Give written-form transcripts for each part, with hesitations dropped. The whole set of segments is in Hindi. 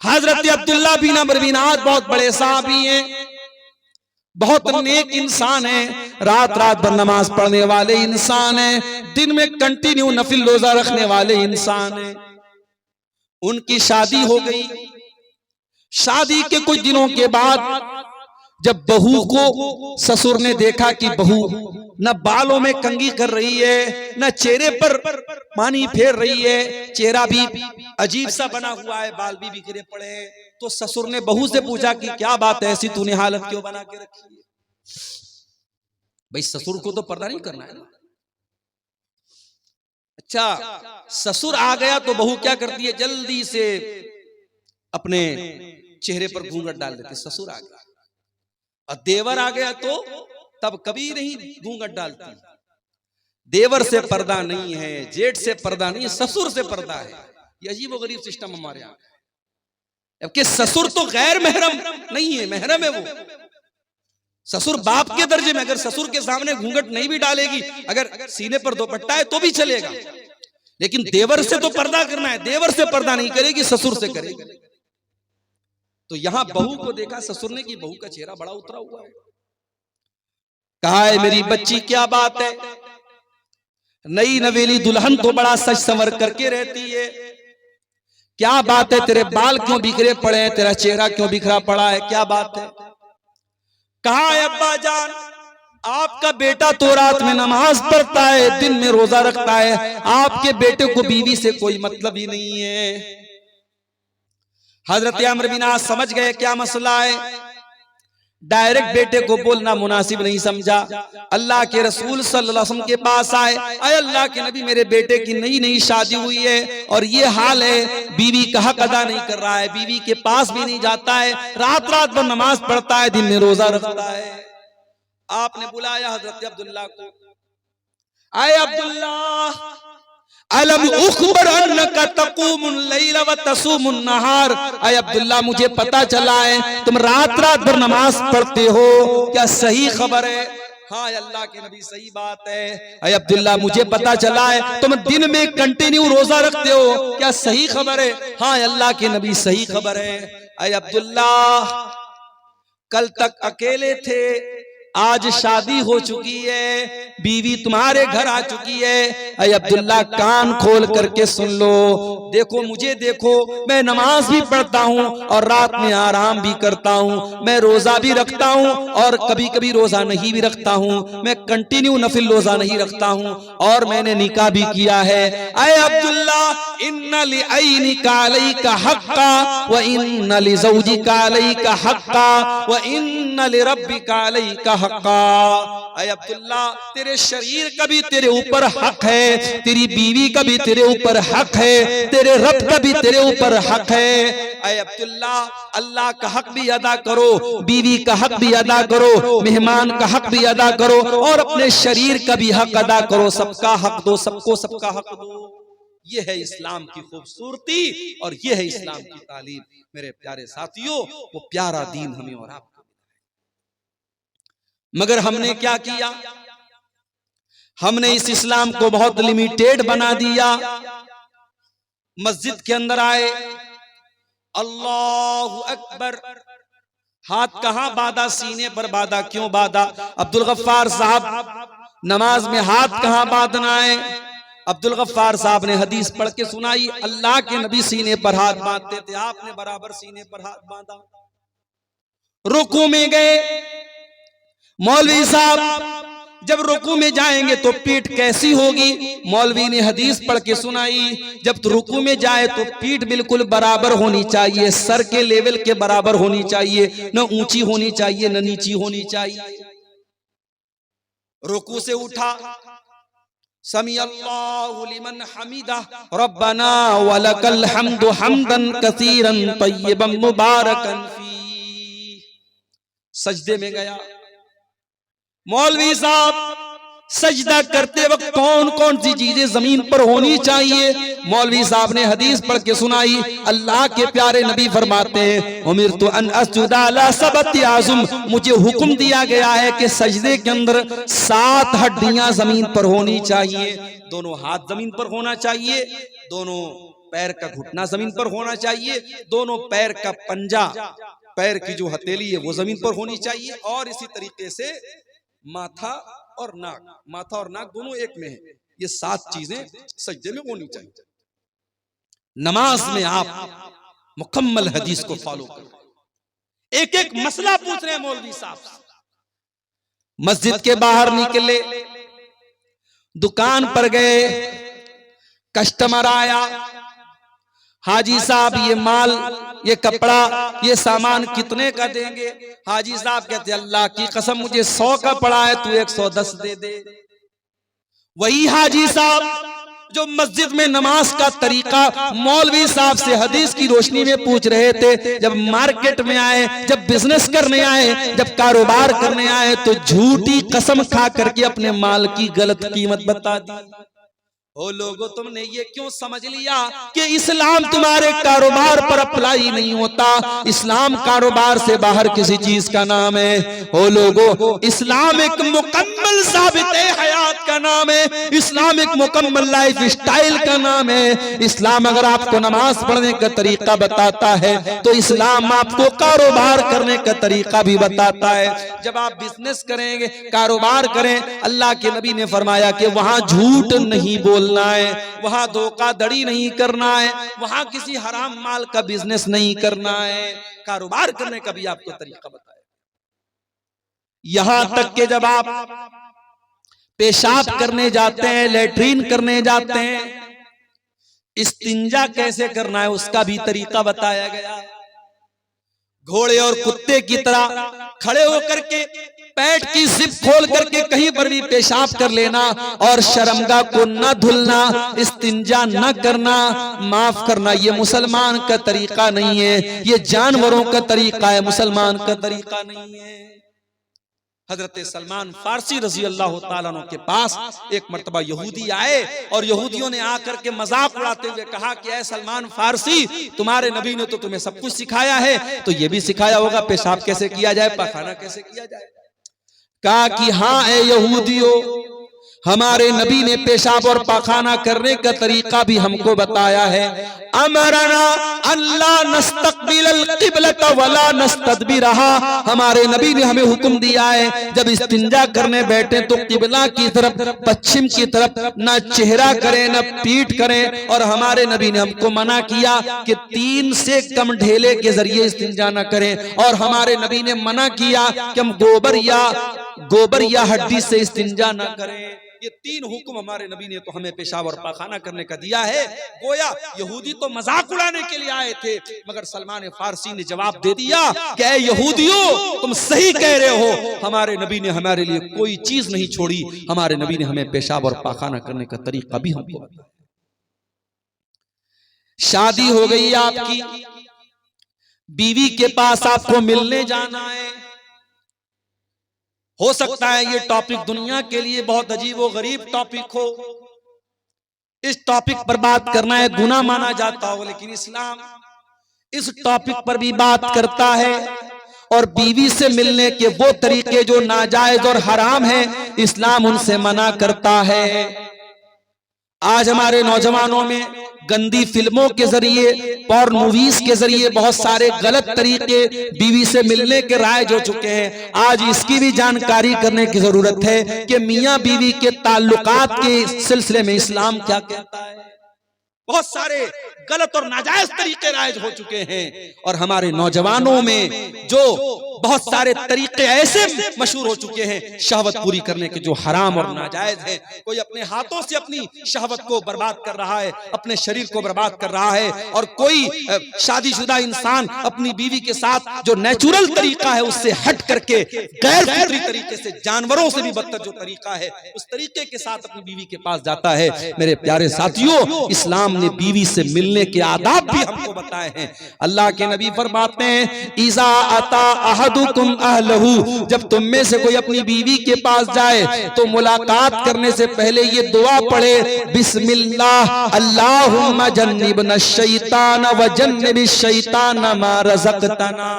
हजरत अब्दुल्ला बिन अमर बिन आस बहुत बड़े साहबी हैं, बहुत नेक इंसान है, रात रात भर नमाज पढ़ने वाले इंसान है, दिन में कंटिन्यू नफिल रोजा रखने वाले इंसान है। उनकी शादी हो गई। शादी के कुछ दिनों के बाद जब बहू को ससुर ने देखा कि बहू न बालों में कंघी कर रही है, न चेहरे पर पानी फेर रही है, चेहरा भी अजीब सा बना हुआ है, बाल भी बिखरे पड़े हैं, तो ससुर ने बहू से पूछा कि क्या बात है, ऐसी तूने हालत क्यों बना के रखी है? भाई ससुर को तो पर्दा नहीं करना है ना। अच्छा, ससुर आ गया तो बहू क्या करती है, जल्दी से अपने चेहरे पर घूंघट डाल देती। ससुर आ गया और देवर आ गया तो तब कभी नहीं घूंघट डालती। देवर से पर्दा नहीं है, जेठ से पर्दा नहीं है, ससुर से पर्दा है। ये अजीब और गरीब सिस्टम हमारे यहाँ, जबकि ससुर तो गैर महरम नहीं है, महरम है वो। ससुर बाप के दर्जे में, अगर ससुर के सामने घूंघट नहीं भी डालेगी, अगर सीने पर दुपट्टा है तो भी चलेगा, लेकिन देवर से तो पर्दा करना है। देवर से पर्दा नहीं करेगी, ससुर से करेगी। तो यहां बहू को देखा ससुर ने कि बहू का चेहरा बड़ा उतरा हुआ है। कहा है मेरी बच्ची क्या बात है, नई नवेली दुल्हन तो बड़ा सज संवर करके रहती है, क्या बात है, तेरे बाल क्यों बिखरे पड़े हैं, तेरा चेहरा क्यों बिखरा पड़ा है, क्या बात है? कहा है अब्बा जान, आपका बेटा तो रात में नमाज पढ़ता है, दिन में रोजा रखता है, आपके बेटे को बीवी से कोई मतलब ही नहीं है। हजरत अमर बिन आस समझ गए क्या मसला है, डायरेक्ट बेटे को बोलना मुनासिब नहीं समझा। अल्लाह के रसूल सल्लल्लाहु अलैहि वसल्लम के पास आए, अरे अल्लाह के नबी मेरे बेटे की नई नई शादी हुई है और ये हाल है, बीवी का हक अदा नहीं कर रहा है, बीवी के पास भी नहीं जाता है, रात रात भर नमाज पढ़ता है, दिन में रोजा रखता है। आपने बुलाया हजरत अब्दुल्ला को, आए अब्दुल्ला अलम उखबर अन्नका तक़ूमुल लैल व तसूमुन नहार, आए अब्दुल्ला मुझे पता चला है तुम रात रात भर नमाज पढ़ते हो, क्या सही खबर है? हाँ अल्लाह के नबी सही बात है। आए अब्दुल्ला मुझे पता चला है तुम दिन में कंटिन्यू रोजा रखते हो, क्या सही खबर है? हाँ अल्लाह के नबी सही खबर है। आए अब्दुल्ला कल तक अकेले थे, आज शादी हो चुकी है, बीवी तुम्हारे घर आ चुकी है। अरे अब्दुल्ला कान खोल करके सुन लो, देखो मुझे देखो, मैं नमाज भी पढ़ता हूँ और रात में आराम भी करता हूँ, मैं रोजा भी रखता हूँ और कभी कभी रोजा नहीं भी रखता हूँ, मैं कंटिन्यू नफिल रोजा नहीं रखता हूँ और मैंने निकाह भी किया है। अरे अब्दुल्ला इन्ना लिअयनिका अलैका हक्का व इन्ना लिज़ौजिका अलैका हक्का व इन्ना लिरब्बिका अलैका हक्का। अय अब्दुल्ला तेरे शरीर का भी तेरे ऊपर हक है, तेरी बीवी का भी तेरे ऊपर हक है, तेरे रब का भी तेरे ऊपर हक है। अय अब्दुल्ला अल्लाह का हक भी अदा करो, बीवी का हक भी अदा करो, मेहमान का हक भी अदा करो और अपने शरीर का भी हक अदा करो, सबका हक दो, सबको सबका हक दो। ये है इस्लाम की खूबसूरती और ये है इस्लाम की तालीम। मेरे प्यारे साथियों, वो प्यारा दीन हमें और आपको, मगर हमने क्या किया, हमने इस इस्लाम को बहुत लिमिटेड बना दिया। मस्जिद के अंदर आए, अल्लाहु अकबर, हाथ कहां बांधा, सीने पर बांधा, क्यों बांधा? अब्दुल गफ्फार साहब नमाज में हाथ कहां बांधना है? अब्दुल गफ्फार साहब ने हदीस पढ़ के सुनाई, अल्लाह के नबी सीने पर हाथ बांधते थे, आपने बराबर सीने पर हाथ बांधा। रुकू में गए, मौलवी साहब जब रुकू में जाएंगे तो पीठ कैसी होगी? मौलवी ने हदीस पढ़ के सुनाई, जब रुकू में जाए तो पीठ बिल्कुल बराबर होनी चाहिए, सर के लेवल के बराबर होनी चाहिए, न ऊंची होनी चाहिए न नीची होनी चाहिए। रुकू से उठा, समी अल्लाहु लिमन हमीदा रब्बना वलकल हम्दु हम्दन कसीरन तय्यबन मुबारकन फी। सजदे में गया, मौलवी साहब सजदा करते वक्त कौन कौन सी चीजें जमीन पर होनी चाहिए? मौलवी साहब ने हदीस पढ़ के सुनाई, अल्लाह के प्यारे नबी फरमाते हैं, उमिरतु अन अस्जुदा अला सबति आज़ुम, मुझे हुक्म दिया गया है कि सजदे के अंदर 7 हड्डियां जमीन पर होनी चाहिए। दोनों हाथ जमीन पर होना चाहिए, दोनों पैर का घुटना जमीन पर होना चाहिए, दोनों पैर का पंजा, पैर की जो हथेली है वो जमीन पर होनी चाहिए, और इसी तरीके से माथा और नाक दोनों एक में है। ये 7 चीजें सजदे में होनी चाहिए। नमाज में आप मुकम्मल हदीस को फॉलो करो। एक एक मसला पूछ रहे हैं मौलवी साहब। मस्जिद के बाहर निकले, दुकान पर गए, कस्टमर आया, हाजी साहब ये माल, ये कपड़ा, ये सामान कितने का देंगे? हाजी साहब कहते अल्लाह की कसम मुझे 100 का पड़ा है, तू 110 दे दे। वही हाजी साहब जो मस्जिद में नमाज का तरीका मौलवी साहब से हदीस की रोशनी में पूछ रहे थे, जब मार्केट में आए, जब बिजनेस करने आए, जब कारोबार करने आए, तो झूठी कसम खा करके अपने माल की गलत कीमत बता दी। ओ लोगों, तुमने ये क्यों समझ लिया कि इस्लाम तुम्हारे कारोबार पर अप्लाई नहीं होता? इस्लाम कारोबार से बाहर किसी चीज का नाम है। ओ लोगों, इस्लाम एक मुकम्मल साबिते हयात का नाम है। इस्लाम एक मुकम्मल लाइफ स्टाइल का नाम है। इस्लाम अगर आपको नमाज पढ़ने का तरीका बताता है तो इस्लाम आपको कारोबार करने का तरीका भी बताता है। जब आप बिजनेस करेंगे, कारोबार करें, अल्लाह के नबी ने फरमाया कि वहां झूठ नहीं बोलना है, वहां धोखाधड़ी नहीं करना है, वहां किसी हराम माल का बिजनेस नहीं करना है। कारोबार करने का भी आपको तरीका बताया। यहां तक कि जब आप पेशाब करने जाते हैं, लेटरीन करने जाते हैं, इस्तिंजा कैसे करना है उसका भी तरीका बताया गया। घोड़े और कुत्ते की तरह खड़े होकर के पेट की जिप खोल करके कहीं पर भी पेशाब कर लेना और शर्मगाह को न धुलना, इस्तिंजा न करना, माफ करना, ये मुसलमान का तरीका नहीं है, ये जानवरों का तरीका है, मुसलमान का तरीका नहीं है। हजरत सलमान फारसी रजी अल्लाह ताला अन्हु के पास एक मर्तबा यहूदी आए और यहूदियों ने आकर के मजाक उड़ाते हुए कहा कि ऐ सलमान फारसी, तुम्हारे नबी ने तो तुम्हें सब कुछ सिखाया है, तो ये भी सिखाया होगा पेशाब कैसे किया जाए, पाखाना कैसे किया जाए। कहा कि हाँ ए यहूदियों, हमारे नबी ने पेशाब और पाखाना करने का तरीका भी हमको बताया है। अमरना अल्लाह नस्तकबिल क़िबलत वला नस्तदबिरहा, हमारे नबी ने हमें हुक्म दिया है जब इस्तिंजा करने बैठे तो किबला की तरफ, पश्चिम की तरफ ना चेहरा करें न पीठ करें। और हमारे नबी ने हमको मना किया कि 3 से कम ढेले के जरिए इस्तिंजा न करें। और हमारे नबी ने मना किया कि हम गोबर या हड्डी से इस्तिंजा न करें। ये 3 हुक्म हमारे नबी ने तो हमें पेशाब और पाखाना करने का दिया है। गोया यहूदी तो मजाक उड़ाने के लिए आए थे, मगर सलमान फारसी ने जवाब दे दिया कि ऐ यहूदियों, तुम सही कह रहे हो, हमारे नबी ने हमारे लिए कोई चीज नहीं छोड़ी, हमारे नबी ने हमें पेशाब और पाखाना करने का तरीका भी हमको बताया। शादी हो गई आपकी, बीवी के पास आपको मिलने जाना है। हो सकता है ये टॉपिक दुनिया के लिए बहुत अजीब व गरीब टॉपिक हो, इस टॉपिक पर बात करना है गुनाह माना जाता हो, लेकिन इस्लाम इस टॉपिक पर भी बात करता है और बीवी से मिलने के वो तरीके जो नाजायज और हराम हैं, इस्लाम उनसे मना करता है। आज हमारे नौजवानों में गंदी फिल्मों के जरिए, पॉर्न मूवीज के जरिए बहुत सारे गलत तरीके बीवी से मिलने के राइज हो चुके हैं। आज इसकी भी जानकारी करने की जरूरत है कि मियां बीवी के ताल्लुकात के सिलसिले में इस्लाम क्या कहता है। बहुत सारे गलत और नाजायज तरीके राइज हो चुके हैं और हमारे नौजवानों में जो बहुत सारे तरीके ऐसे मशहूर हो चुके हैं शहवत पूरी करने के, जो हराम और नाजायज है। कोई अपने हाथों से अपनी शहवत को बर्बाद कर रहा है, अपने शरीर को बर्बाद कर रहा है, और कोई शादीशुदा इंसान अपनी बीवी के साथ जो नेचुरल तरीका है उससे हट करके गैर फितरी तरीके से, जानवरों से भी बदतर जो तरीका है, उस तरीके के साथ अपनी बीवी के पास जाता है। मेरे प्यारे साथियों, इस्लाम ने बीवी से मिलने के आदाब भी हमको बताए हैं। अल्लाह के नबी फरमाते हैं, इज़ा अता अहदुकुम अहलहू, जब तुम में से कोई अपनी बीवी के पास जाए तो मुलाकात करने से पहले ये दुआ पढ़े, बिस्मिल्लाह अल्लाहुम्मा जन्निबना शैतान व जन्निबिश शैतान मा रज़क़तना।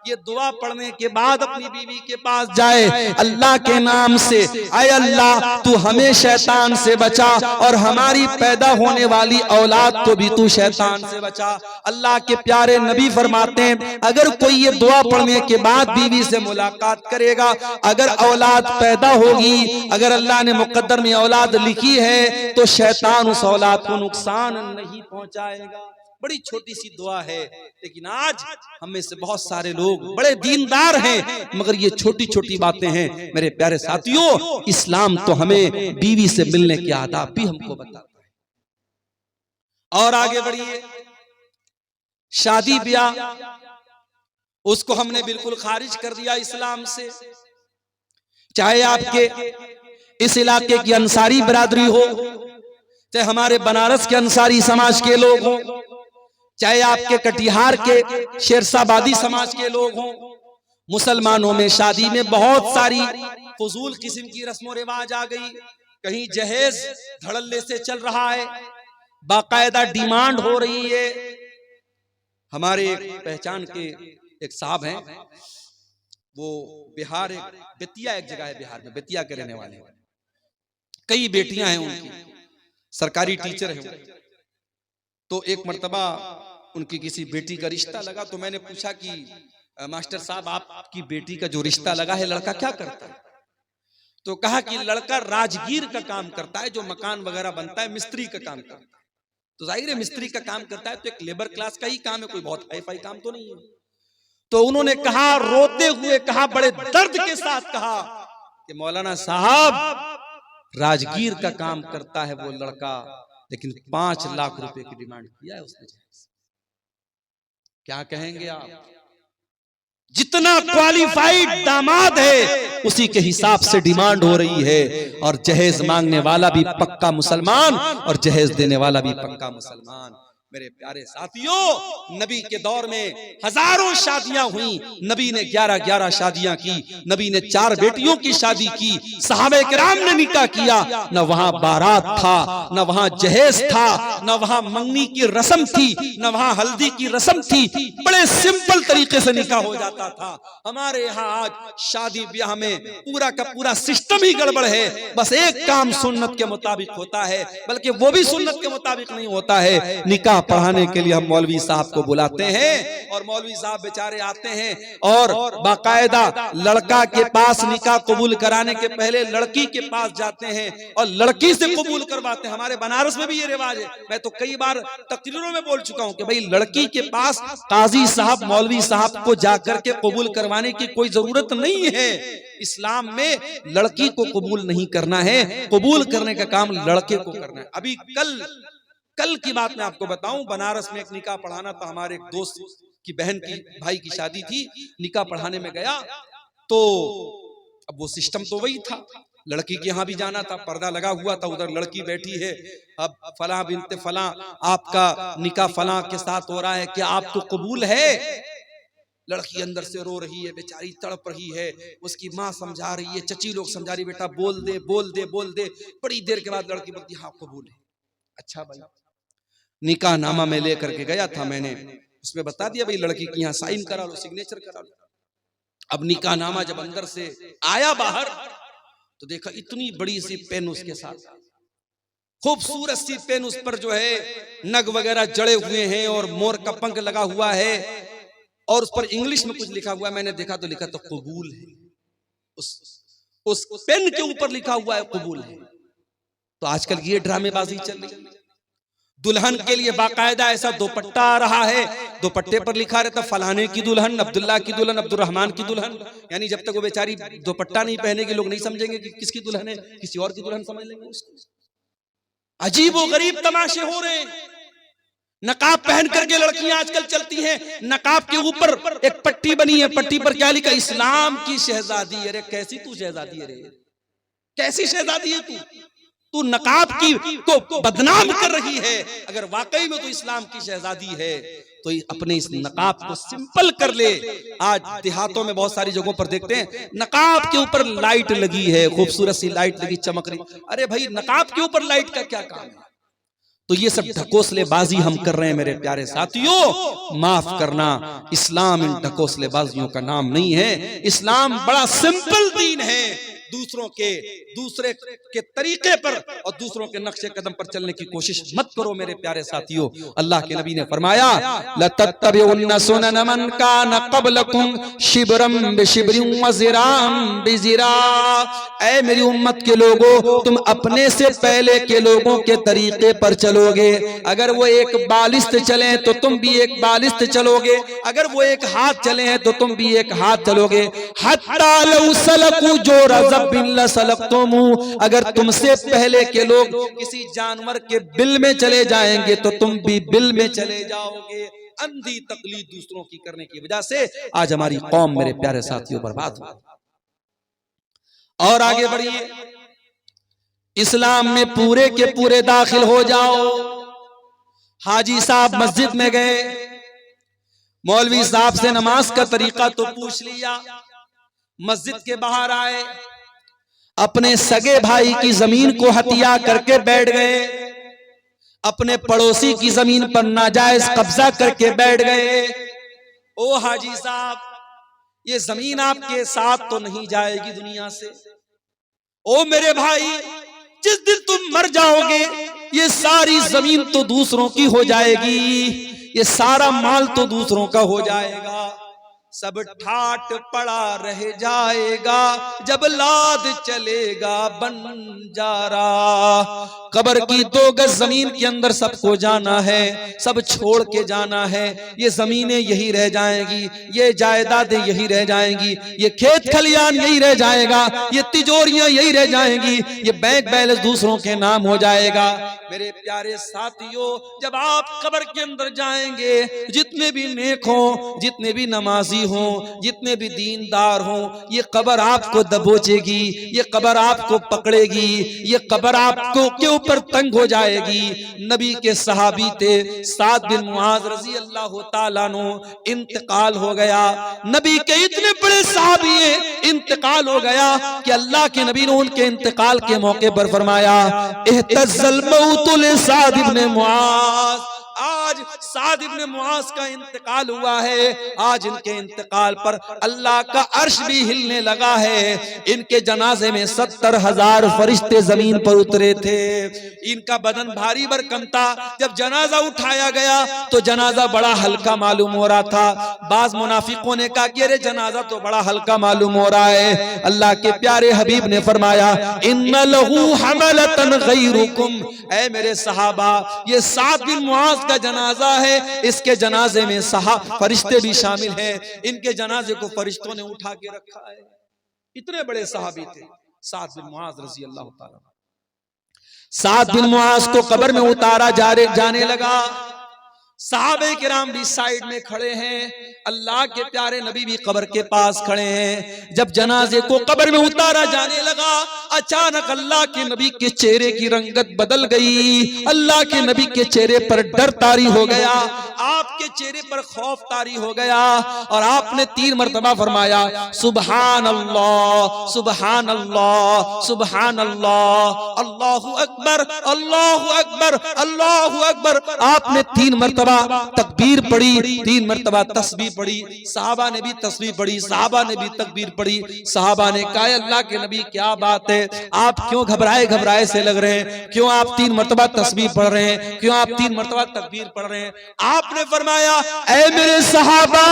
ये दुआ पढ़ने के बाद अपनी बीवी के पास जाए अल्लाह के नाम से, आय अल्लाह तू हमें शैतान से बचा और हमारी पैदा होने वाली औलाद को भी तू शैतान से बचा। अल्लाह के प्यारे नबी फरमाते हैं अगर कोई ये दुआ पढ़ने के बाद बीवी से मुलाकात करेगा, अगर औलाद पैदा होगी, अगर अल्लाह ने मुकद्दर में औलाद लिखी है तो शैतान उस औलाद को नुकसान नहीं पहुंचाएगा। बड़ी छोटी सी दुआ है, लेकिन आज हम में से बहुत सारे लोग बड़े दीनदार हैं, मगर ये छोटी छोटी बातें हैं। मेरे प्यारे साथियों, इस्लाम तो हमें बीवी से मिलने के आदाब भी हमको बताता है। और आगे बढ़िए, शादी ब्याह उसको हमने बिल्कुल खारिज कर दिया इस्लाम से। चाहे आपके इस इलाके की अंसारी बरादरी हो, चाहे हमारे बनारस के अंसारी समाज के लोग हों, चाहे आपके कटिहार के शेरशाबादी समाज के लोग हों, मुसलमानों में शादी में बहुत सारी फजूल किस्म की रस्म रिवाज आ गई। कहीं जहेज धड़ल्ले से चल रहा है, बाकायदा डिमांड हो रही है। हमारे पहचान के एक साहब हैं, वो बिहार बेतिया एक जगह है, बिहार में बेतिया के रहने वाले हैं, कई बेटियां हैं उनकी, सरकारी टीचर हैं। तो एक मर्तबा उनकी किसी बेटी का रिश्ता लगा, तो मैंने पूछा कि मास्टर साहब आपकी बेटी का जो रिश्ता लगा है लड़का क्या करता है? तो कहा कि लड़का राजगीर का काम करता है, जो मकान वगैरह बनता है, मिस्त्री का काम करता है। तो जाहिर है मिस्त्री का काम करता है तो एक लेबर क्लास का ही काम है, कोई बहुत हाई फाई काम तो नहीं है। तो उन्होंने कहा, रोते हुए कहा, बड़े दर्द के साथ कहा कि मौलाना साहब राजगीर का काम करता है वो लड़का, लेकिन 5 लाख रुपए की डिमांड किया है उसने। क्या कहेंगे आप? जितना क्वालिफाइड दामाद है उसी के हिसाब से डिमांड हो रही है, और जहेज मांगने वाला भी पक्का मुसलमान और जहेज देने वाला भी पक्का मुसलमान। मेरे प्यारे साथियों, नबी के दौर में हजारों शादियां हुई, नबी ने 11-11 शादियां की, नबी ने 4 बेटियों की शादी की, सहाबे किराम ने निकाह किया। न वहां बारात था, न वहां जहेज था, न वहां मंगनी की रस्म थी, न वहां हल्दी की रस्म थी। बड़े सिंपल तरीके से निकाह हो जाता था। हमारे यहाँ आज शादी ब्याह में पूरा का पूरा सिस्टम ही गड़बड़ है। बस एक काम सुन्नत के मुताबिक होता है, बल्कि वो भी सुन्नत के मुताबिक नहीं होता है। निकाह पढ़ाने के लिए हम मौलवी साहब को बुलाते हैं और मौलवी साहब बेचारे आते हैं और बाकायदा लड़का के पास निकाह कबूल कराने के पहले लड़की के पास जाते हैं और लड़की से कबूल करवाते हैं। हमारे बनारस में भी ये रिवाज है। मैं तो कई बार तकरीरों में बोल चुका हूं कि भाई लड़की के पास काजी साहब मौलवी साहब को जाकर के कबूल करवाने की कोई जरूरत नहीं है। इस्लाम में लड़की को कबूल नहीं करना है, कबूल करने का काम लड़के को करना है। अभी कल की बात मैं आपको बताऊं, बनारस में एक निकाह पढ़ाना था। हमारे एक दोस्त की बहन की भाई की शादी थी, निकाह पढ़ाने में गया तो अब वो सिस्टम तो वही था, लड़की के यहाँ भी जाना था, पर्दा लगा हुआ था, उधर लड़की बैठी है। अब फलां बिनते फलां आपका निकाह फलां के साथ हो रहा है, क्या आपको कबूल है? लड़की अंदर से रो रही है, बेचारी तड़प रही है। उसकी माँ समझा रही है, चची लोग समझा रही, बेटा बोल दे बोल दे बोल दे। बड़ी देर के बाद लड़की बोलती हाँ कबूल है। अच्छा भाई, निकाह नामा में लेकर के गया था मैंने, उसमें बता दिया भाई लड़की की यहाँ साइन करा लो, सिग्नेचर करा लो। अब निकाह नामा जब अंदर से आया बाहर तो देखा इतनी बड़ी सी पेन उसके साथ, खूबसूरत सी पेन, उस पर जो है नग वगैरह जड़े हुए हैं और मोर का पंख लगा हुआ है और उस पर इंग्लिश में कुछ लिखा हुआ है। मैंने देखा तो लिखा तो कबूल है, उस पेन के ऊपर लिखा हुआ है कबूल है। तो आजकल ये ड्रामेबाजी चल रही है। दुल्हन के लिए बाकायदा ऐसा दुपट्टा आ रहा है, दुपट्टे पर लिखा रहता फलाने की दुल्हन, अब्दुल्ला की दुल्हन, अब्दुर्रहमान की दुल्हन। यानी जब तक वो बेचारी दुपट्टा नहीं पहनेगी लोग नहीं समझेंगे कि किसकी दुल्हन है, किसी और की दुल्हन समझ लेंगे उसको। अजीब व गरीब तमाशे हो रहे हैं। नकाब पहन करके लड़कियां आजकल चलती हैं, नकाब के ऊपर एक पट्टी बनी है, पट्टी पर क्या लिखा? इस्लाम की शहजादी। अरे कैसी तू शहजादी है रे, कैसी शहजादी है तू नकाब की को बदनाम कर रही है। अगर वाकई में तो इस्लाम की शहजादी है तो अपने इस नकाब को सिंपल कर ले। आज देहातों में बहुत सारी जगहों पर देखते हैं नकाब के ऊपर लाइट लगी है, खूबसूरत सी लाइट लगी चमक रही। अरे भाई नकाब के ऊपर लाइट का क्या काम है? तो ये सब ढकोसलेबाजी हम कर रहे हैं मेरे प्यारे साथियों, माफ करना। इस्लाम इन ढकोसलेबाजियों का नाम नहीं है। इस्लाम बड़ा सिंपल दीन है। दूसरे के तरीके पर और दूसरों के नक्शे कदम पर चलने की कोशिश मत करो मेरे प्यारे साथियों। अल्लाह के नबी ने फरमाया लतत्तबिउन्ना सुनन मन कान क़ब्लकुम शिब्रम बिशिब्रिन व ज़िराम बिज़िरा। ऐ मेरी उम्मत के लोगों, तुम अपने से पहले के लोगों के तरीके पर चलोगे। अगर वो एक बालिस्त चले तो तुम भी एक बालिस्त चलोगे, अगर वो एक हाथ चले हैं तो तुम भी एक हाथ चलोगे। हत्ता लौ सलकू जो अगर तुमसे पहले के लोग किसी जानवर के बिल में चले जाएंगे तो तुम भी बिल में चले जाओगे। अंधी तकलीद दूसरों की करने की वजह से आज हमारी कौम मेरे प्यारे साथियों बर्बाद हुई। और आगे बढ़िए, इस्लाम में पूरे के पूरे दाखिल हो जाओ। हाजी साहब मस्जिद में गए, मौलवी साहब से नमाज का तरीका तो पूछ लिया, मस्जिद के बाहर आए, अपने सगे भाई की जमीन को हत्या करके बैठ गए, अपने पड़ोसी की जमीन पर नाजायज कब्जा करके बैठ गए। ओ हाजी साहब, ये जमीन आपके साथ तो नहीं जाएगी दुनिया से। ओ मेरे भाई, जिस दिन तुम मर जाओगे ये सारी जमीन तो दूसरों की हो जाएगी, ये सारा माल तो दूसरों का हो जाएगा, सब ठाट पड़ा रह जाएगा जब लाद चलेगा बंजारा। कब्र की 2 गज जमीन के अंदर सबको जाना है, सब छोड़ के जाना है। ये जमीनें यही रह जाएंगी, ये जायदादें यही रह जाएंगी, ये खेत खलियान यही रह जाएगा, ये तिजोरियां यही रह जाएंगी, ये बैंक बैलेंस दूसरों के नाम हो जाएगा। मेरे प्यारे साथियों, जब आप कब्र के अंदर जाएंगे, जितने भी नेक हों, जितने भी नमाजी हों, जितने भी दीनदार हों, ये कब्र आपको दबोचेगी, ये कब्र आपको पकड़ेगी, ये कब्र आपको के ऊपर तंग हो जाएगी। नबी के सहाबी थे साद बिन मुआज रजी अल्लाह ताला अन्हु, इंतकाल हो गया। नबी के इतने बड़े सहाबी हैं, इंतकाल हो गया कि अल्लाह के नबी ने उनके इंतकाल के मौके पर फरमाया इhtazal मौत ले साद इब्न मुआज। आज साद इब्न मुआज का इंतकाल हुआ है। आज इनके इंतकाल पर अल्लाह का अर्श भी हिलने लगा है। इनके जनाजे में 70,000 फरिश्ते जमीन पर उतरे थे। इनका बदन भारी भरकम था। जब जनाजा उठाया गया तो जनाजा बड़ा हल्का मालूम हो रहा था। बाज मुनाफिकों ने कहा कि अरे जनाजा तो बड़ा हल्का मालूम हो रहा है। अल्लाह के प्यारे हबीब ने फरमाया इन्ना लहू हमलतन गैरुकुम। ऐ मेरे सहाबा, ये साद बिन मुआज का जनाजा है, इसके जनाजे में फरिश्ते भी शामिल हैं। इनके जनाजे को फरिश्तों ने उठा के रखा है। इतने बड़े सहाबी थे साद बिन मुआज रजी अल्लाह ताला। साद बिन मुआज को कब्र में उतारा जाने लगा। सहाबे किराम भी साइड में खड़े हैं, अल्लाह के प्यारे नबी भी कब्र के पास खड़े हैं। जब जनाजे को कब्र में उतारा जाने लगा, अचानक अल्लाह के नबी के चेहरे की रंगत बदल गई। अल्लाह के नबी के चेहरे पर डर तारी हो गया, आपके चेहरे पर खौफ तारी हो गया और आपने 3 मरतबा फरमाया सुबहान अल्लाह, सुबहान अल्लाह, सुबहान अल्लाह, अल्लाहु अकबर, अल्लाहु अकबर, अल्लाहु अकबर। आपने 3 मरतबा तकबीर पढ़ी, 3 मरतबा तस्बीह पढ़ी। सहाबा ने भी तस्बीह पढ़ी, सहाबा ने भी तकबीर पढ़ी। सहाबा ने कहा अल्लाह के नबी क्या बात है, आप क्यों घबराए से लग रहे हैं, क्यों आप 3 मरतबा तस्बीह पढ़ रहे हैं, क्यों आप 3 मरतबा तकबीर पढ़ रहे हैं। आपने फरमाया ऐ मेरे सहाबा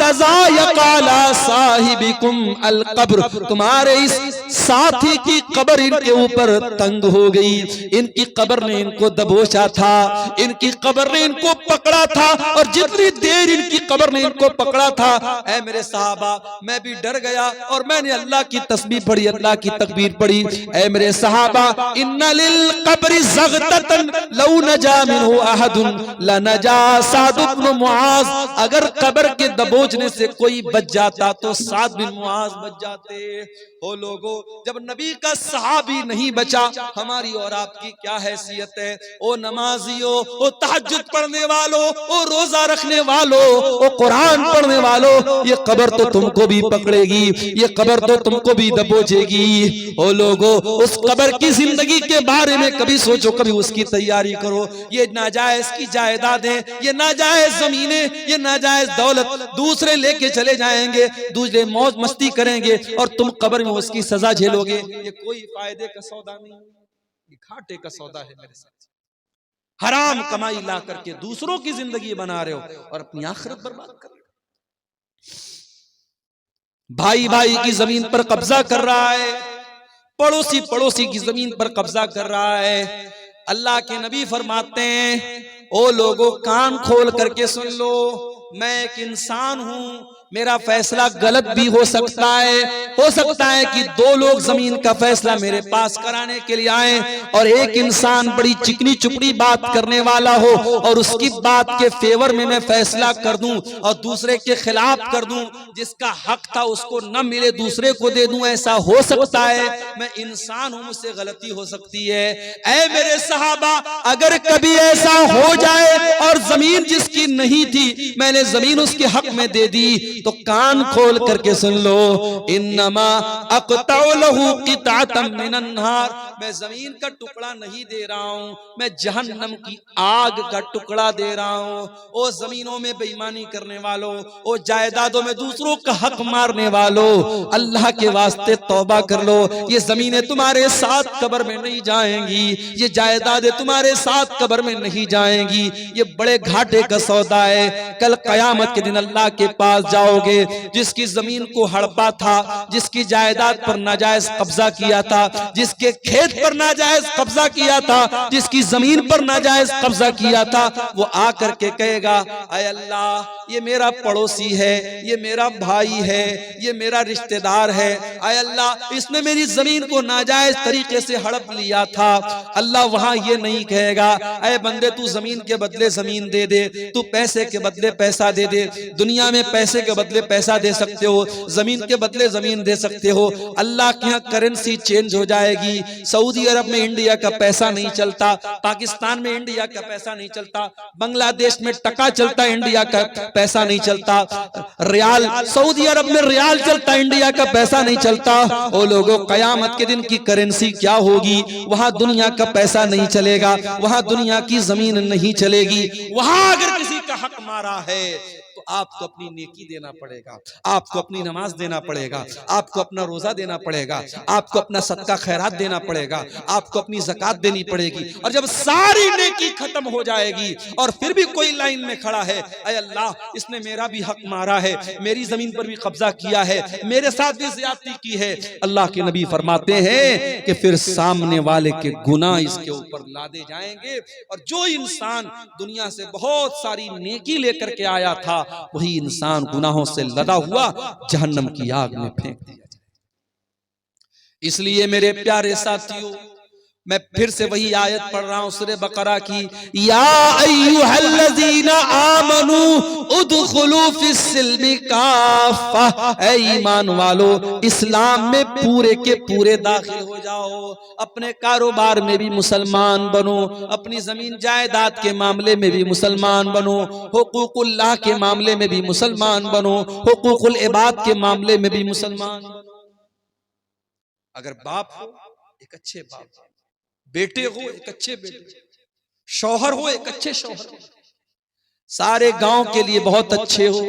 तज़ायक़ाला साहिबिकुम अल कब्र, तुम्हारे इस साथी की कब्र इनके ऊपर तंग हो गई। इनकी कब्र ने इनको दबोचा था, इनकी कब्र ने इनको पकड़ा था और जितनी देर इनकी कब्र ने इनको पकड़ा था, ऐ मेरे सहाबा मैं भी डर गया और मैंने अल्लाह की तस्बीह पढ़ी, अल्लाह की तकबीर पढ़ी। ऐ मेरे सहाबा इन्ना लिल कब्रि ज़ग़ततन लौ नजा मिनहु अहदुन लनजा साद इब्न मुआज। अगर कब्र के दबोचने से कोई बच जाता तो साद बिन मुआज बच जाते। ओ लोगो, जब नबी का सहाबी नहीं बचा, हमारी और आपकी क्या हैसियत है। ओ नमाजियों, ओ तहज्जुद पढ़ने वालों, वालों, ओ रोजा रखने वालों, ओ कुरान पढ़ने वालों, ये कब्र तो तुमको भी पकड़ेगी, ये कब्र तो तुमको भी दबोचेगी। ओ लोगों, उस कब्र की जिंदगी के बारे में कभी सोचो, कभी उसकी तैयारी करो। ये नाजायज की जायदादें, ये नाजायज जमीनें, ये नाजायज दौलत दूसरे लेके चले जाएंगे, दूसरे मौज मस्ती करेंगे और तुम कब्र में उसकी सजा झेलोगे। ये कोई फायदे का सौदा नहीं, ये घाटे का सौदा है मेरे साथ। हराम कमाई ला करके दूसरों की जिंदगी बना रहे हो और अपनी आखिरत बर्बाद कर रहे हो। भाई भाई की जमीन पर कब्जा कर रहा है, पड़ोसी पड़ोसी की जमीन पर कब्जा कर रहा है। अल्लाह के नबी फरमाते हैं, ओ लोगों कान खोल करके सुन लो, मैं एक इंसान हूं, मेरा फैसला गलत भी हो सकता है कि दो लोग जमीन का फैसला मेरे पास कराने के लिए आए और एक इंसान बड़ी चिकनी चुपड़ी बात करने वाला हो और उसकी बात के फेवर में मैं फैसला कर दूं और दूसरे के खिलाफ कर दूं, जिसका हक था उसको न मिले दूसरे को दे दूं, ऐसा हो सकता है। मैं इंसान हूं, मुझसे गलती हो सकती है। ऐ मेरे सहाबा, अगर कभी ऐसा हो जाए और जमीन जिसकी नहीं थी मैंने जमीन उसके हक में दे दी, तो कान खोल करके सुन लो, इन्नमा अक़तउ लहू क़िताअतम मिनन नार, मैं जमीन का टुकड़ा नहीं दे रहा हूं, मैं जहन्नम की आग का टुकड़ा दे रहा हूं। ओ जमीनों में बेईमानी करने वालों, ओ जायदादों में दूसरों का हक मारने वालों, अल्लाह के वास्ते तौबा कर लो। ये जमीनें तुम्हारे साथ कब्र में नहीं जाएंगी, ये जायदादें तुम्हारे साथ कब्र में नहीं जाएंगी। ये बड़े घाटे का सौदा है। कल कयामत के दिन अल्लाह के पास जाओगे, जिसकी जमीन को हड़पा था, जिसकी जायदाद पर नाजायज कब्जा किया था, जिसके खेत पर नाजायज कब्जा किया था, जिसकी जमीन पर नाजायज कब्जा किया था, वो आकर के कहेगा, ऐ अल्लाह, ये मेरा पड़ोसी है, ये मेरा भाई है, ये मेरा रिश्तेदार है, ऐ अल्लाह, इसने मेरी जमीन को नाजायज तरीके से हड़प लिया था। अल्लाह वहां ये नहीं कहेगा, ऐ बंदे तू जमीन के बदले जमीन दे दे, तू पैसे के बदले पैसा दे दे। दुनिया में पैसे के बदले पैसा दे सकते हो, जमीन के बदले जमीन दे सकते हो। अल्लाह के यहाँ करेंसी चेंज हो जाएगी। सऊदी अरब में इंडिया का पैसा नहीं चलता, पाकिस्तान में इंडिया का पैसा नहीं चलता, बांग्लादेश में टका चलता, इंडिया का पैसा नहीं चलता, रियाल सऊदी अरब में रियाल चलता, इंडिया का पैसा नहीं चलता। ओ लोगों, कयामत के दिन की करेंसी क्या होगी? वहां दुनिया का पैसा नहीं चलेगा, वहां दुनिया की जमीन नहीं चलेगी। वहां अगर किसी का हक मारा है तो आपको अपनी नेकी देना पड़ेगा, आपको अपनी नमाज देना पड़ेगा, आपको अपना रोजा देना पड़ेगा, आपको अपना सदका खैरात देना पड़ेगा, आपको अपनी ज़कात देनी पड़ेगी। और जब सारी नेकी खत्म हो जाएगी और फिर भी कोई लाइन में खड़ा है, ऐ अल्लाह, इसने मेरा भी हक मारा है, मेरी जमीन पर भी कब्जा किया है, मेरे साथ भी ज़्यादती की है, अल्लाह के नबी फरमाते हैं कि फिर सामने वाले के गुनाह इसके ऊपर लादे जाएंगे और जो इंसान दुनिया से बहुत सारी नेकी लेकर के आया था, वही इंसान गुनाहों से लदा हुआ जहन्नम की आग में फेंक दिया जाए। इसलिए मेरे प्यारे साथियों, मैं फिर से वही आयत पढ़ रहा हूं सूरह बकरा की, या अय्युहल्लज़ीना आमनू उदखुलू फिस्सिल्मि काफ़ा, ऐ ईमान वालो, इस्लाम में पूरे के पूरे दाखिल हो जाओ। अपने कारोबार में भी मुसलमान बनो, अपनी जमीन जायदाद के मामले में भी मुसलमान बनो, हुकूकुल्लाह के मामले में भी मुसलमान बनो, हुकूकुल इबाद के मामले में भी मुसलमान बनो। अगर बाप हो, एक अच्छे बाप, बेटे हो एक अच्छे बेटे, शौहर हो एक अच्छे शौहर, सारे गांव के लिए बहुत अच्छे हो।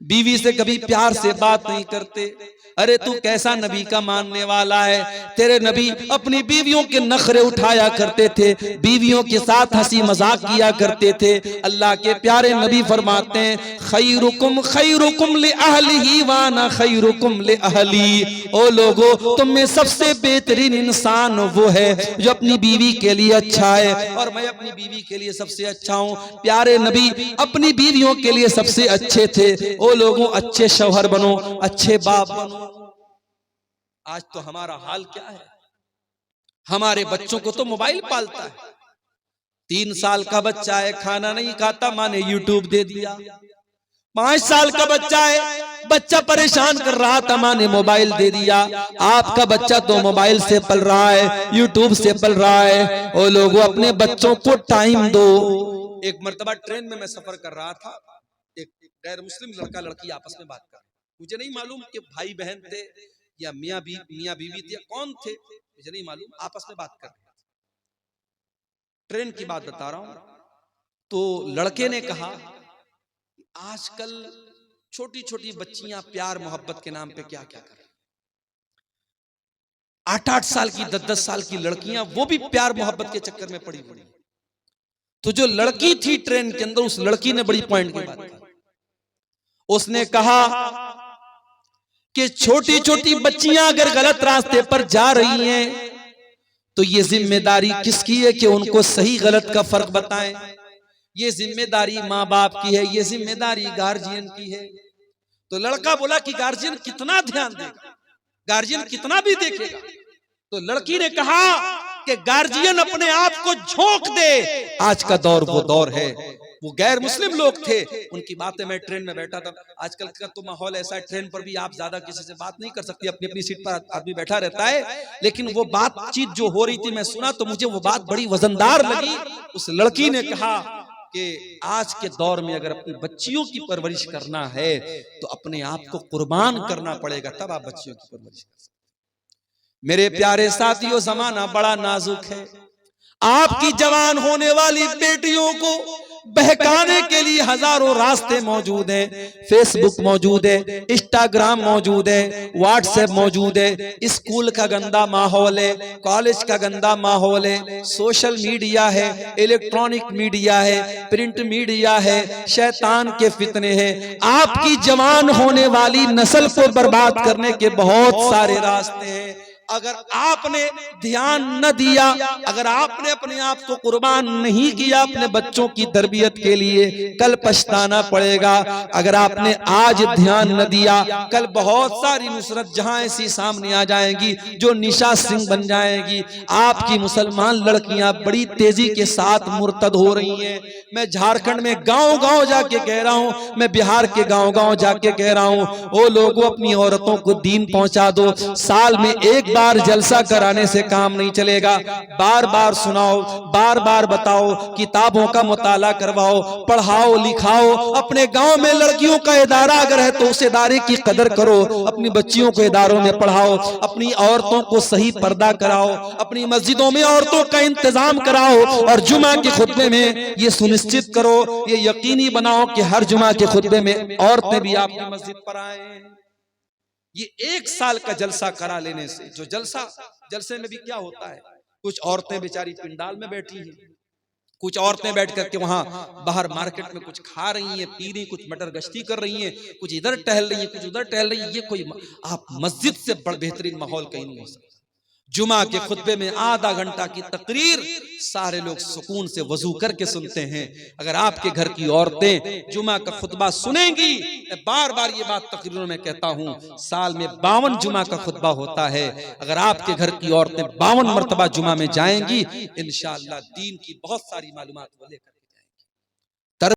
बीवी से कभी प्यार से बात नहीं करते, अरे तू कैसा नबी का मानने वाला है? तेरे नबी अपनी बीवियों के नखरे उठाया करते थे, बीवियों के साथ हंसी मजाक किया करते थे। अल्लाह के प्यारे नबी फरमाते हैं, खैरुकुम खैरुकुम li अहलिही व अना खैरुकुम li अहली। ओ लोगो, तुम में सबसे बेहतरीन इंसान वो है जो अपनी बीवी के लिए अच्छा है और मैं अपनी बीवी के लिए सबसे अच्छा हूँ। प्यारे नबी अपनी बीवियों के लिए सबसे अच्छे थे। ओ लोगों, अच्छे शौहर बनो, अच्छे बाप बनो। आज तो हमारा हाल क्या है? हमारे बच्चों को तो मोबाइल पालता है। 3 साल का बच्चा है, खाना नहीं खाता, माँ ने यूट्यूब दे दिया। 5 साल का बच्चा है, बच्चा परेशान कर रहा था, माँ ने मोबाइल दे दिया। आपका बच्चा तो मोबाइल से पल रहा है, यूट्यूब से पल रहा है। ओ लोगों, अपने बच्चों को टाइम दो। एक मर्तबा ट्रेन में मैं सफर कर रहा था, एक गैर मुस्लिम लड़का लड़की आपस में बात कर, मुझे नहीं मालूम कि भाई बहन थे या मियाँ बीवी थे या कौन थे, मुझे नहीं मालूम, आपस में बात कर रहे थे। ट्रेन की बात बता रहा हूं। तो लड़के ने कहा आजकल छोटी छोटी बच्चियां प्यार मोहब्बत के नाम पे क्या क्या कर रही, 8-8 साल की 10-10 साल की लड़कियां, वो भी प्यार मोहब्बत के चक्कर में पड़ी हुई। तो जो लड़की थी ट्रेन के अंदर, उस लड़की ने बड़ी पॉइंट की बात की। उसने कहा कि छोटी छोटी बच्चियां अगर गलत रास्ते पर जा रही हैं तो ये जिम्मेदारी किसकी है कि उनको सही गलत का फर्क बताएं। ये जिम्मेदारी माँ बाप की है, ये जिम्मेदारी गार्जियन की है। तो लड़का बोला कि गार्जियन कितना ध्यान देगा, गार्जियन कितना भी देखेगा। तो लड़की ने कहा कि गार्जियन अपने आप को झोंक दे। आज का दौर वो दौर है। वो गैर मुस्लिम लोग थे, उनकी बातें, मैं ट्रेन में बैठा था। आजकल का तो माहौल ऐसा है, ट्रेन पर भी आप ज्यादा किसी से बात नहीं कर सकती, अपनी अपनी सीट पर आदमी बैठा रहता है। लेकिन वो बातचीत जो हो रही थी मैं सुना तो मुझे वो बात बड़ी वजनदार लगी। उस लड़की ने कहा कि आज के दौर में अगर अपनी बच्चियों की परवरिश करना है तो अपने आप को कुर्बान करना पड़ेगा, तब आप बच्चियों की परवरिश कर सकते। मेरे प्यारे साथियों, जमाना बड़ा नाजुक है। आपकी जवान होने वाली बेटियों को बहकाने के लिए हजारों रास्ते मौजूद हैं। फेसबुक मौजूद है, इंस्टाग्राम मौजूद है, व्हाट्सएप मौजूद है। स्कूल का गंदा माहौल है, कॉलेज का गंदा माहौल है, सोशल मीडिया है, इलेक्ट्रॉनिक मीडिया है, प्रिंट मीडिया है, शैतान के फितने हैं। आपकी जवान होने वाली नस्ल को बर्बाद करने के बहुत सारे रास्ते हैं। अगर आपने ध्यान न दिया, अगर आपने अपने आप को कुर्बान नहीं किया अपने बच्चों की तरबियत के लिए, कल पछताना पड़ेगा। अगर आपने आज ध्यान न दिया, कल बहुत सारी नुसरत जहां ऐसी सामने आ जाएंगी जो निशा सिंह बन जाएगी। आपकी मुसलमान लड़कियां बड़ी तेजी के साथ मुर्तद हो रही हैं। मैं झारखंड में गांव गांव जाके कह रहा हूं, मैं बिहार के गांव गांव जाके कह रहा हूं, वो लोगों अपनी औरतों को दीन पहुंचा दो। साल में एक बार जलसा कराने से काम नहीं चलेगा। बार बार सुनाओ, बार बार बताओ, किताबों का मुताला करवाओ, पढ़ाओ लिखाओ। अपने गांव में लड़कियों का इदारा अगर है तो उस इदारे की कदर करो। अपनी बच्चियों को इदारों में पढ़ाओ, अपनी औरतों को सही पर्दा कराओ, अपनी मस्जिदों में औरतों का इंतजाम कराओ। और जुमा के खुतबे में ये सुनिश्चित करो, ये यकीनी बनाओ कि हर जुमा के खुतबे में औरतें भी आपकी मस्जिद पर आए। ये 1 साल का जलसा करा लेने से, जो जलसे में भी क्या होता है, कुछ औरतें बेचारी पिंडाल में बैठी हैं, कुछ औरतें बैठ करके वहां बाहर मार्केट में कुछ खा रही हैं, पी रही, कुछ मटर गश्ती कर रही हैं, कुछ इधर टहल रही हैं, कुछ उधर टहल रही हैं। ये कोई आप मस्जिद से बड़ा बेहतरीन माहौल कहीं नहीं हो सकता। जुमा के खुतबे में आधा घंटा की तकरीर सारे लोग सुकून से वजू करके सुनते हैं। अगर आपके घर की औरतें जुमा का खुतबा सुनेंगी, मैं बार बार ये बात तकरीरों में कहता हूं, साल में 52 जुमा का खुतबा होता है। अगर आपके घर की औरतें 52 मरतबा जुमा में जाएंगी, इंशाअल्लाह दीन की बहुत सारी मालूमात वो लेकर